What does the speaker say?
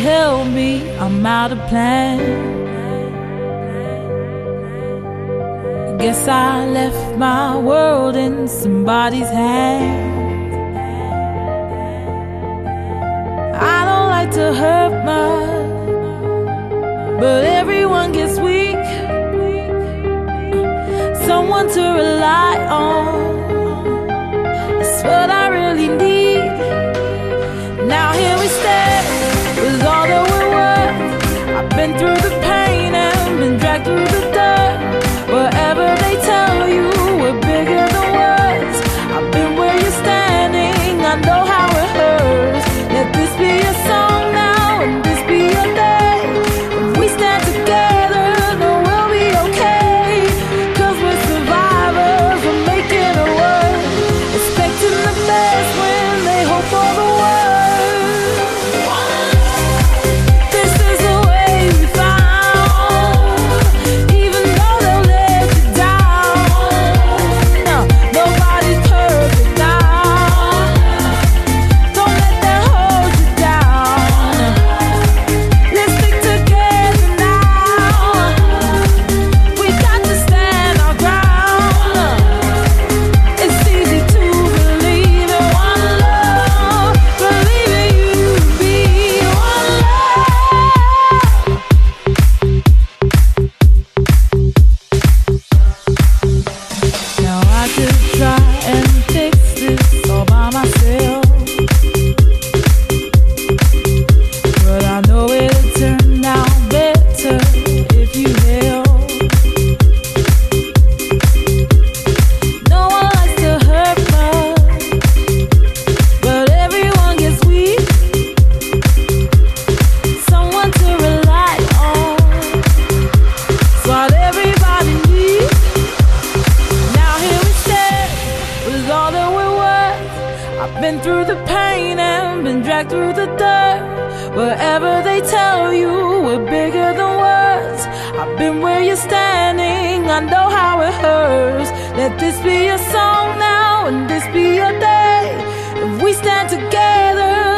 help me, I'm out of plan. Guess I left my world in somebody's hands. I don't like to hurt much, but everyone gets weak. Someone to rely on, that's what I really need. Now here we stand, with all that we're worth. I've been through the pain and been dragged through the dirt. Whatever they tell you, we're bigger than words. I've been where you're standing, I know how it hurts. Let this be a song now, and this be a day. If we stand together, then we'll be okay. 'Cause we're survivors, we're making it work. Expecting the best when they hope for the worst. This is the way we found. Even though they'll let you down, no, nobody's perfect now. Don't let that hold you down. Let's stick together now. We got to stand our ground. It's easy to believe in one love, believe in you and me, one love. Now I could try and fix this all by myself, but I know it'll turn out better if you help. No one likes to hurt much, but everyone gets weak. Someone to rely on, it's what everybody needs. Now here we stand, with all that we're worth. I've been through the pain and been dragged through the dirt. Whatever they tell you, we're bigger than words. I've been where you're standing, I know how it hurts. Let this be a song now, and this be your day. If we stand together,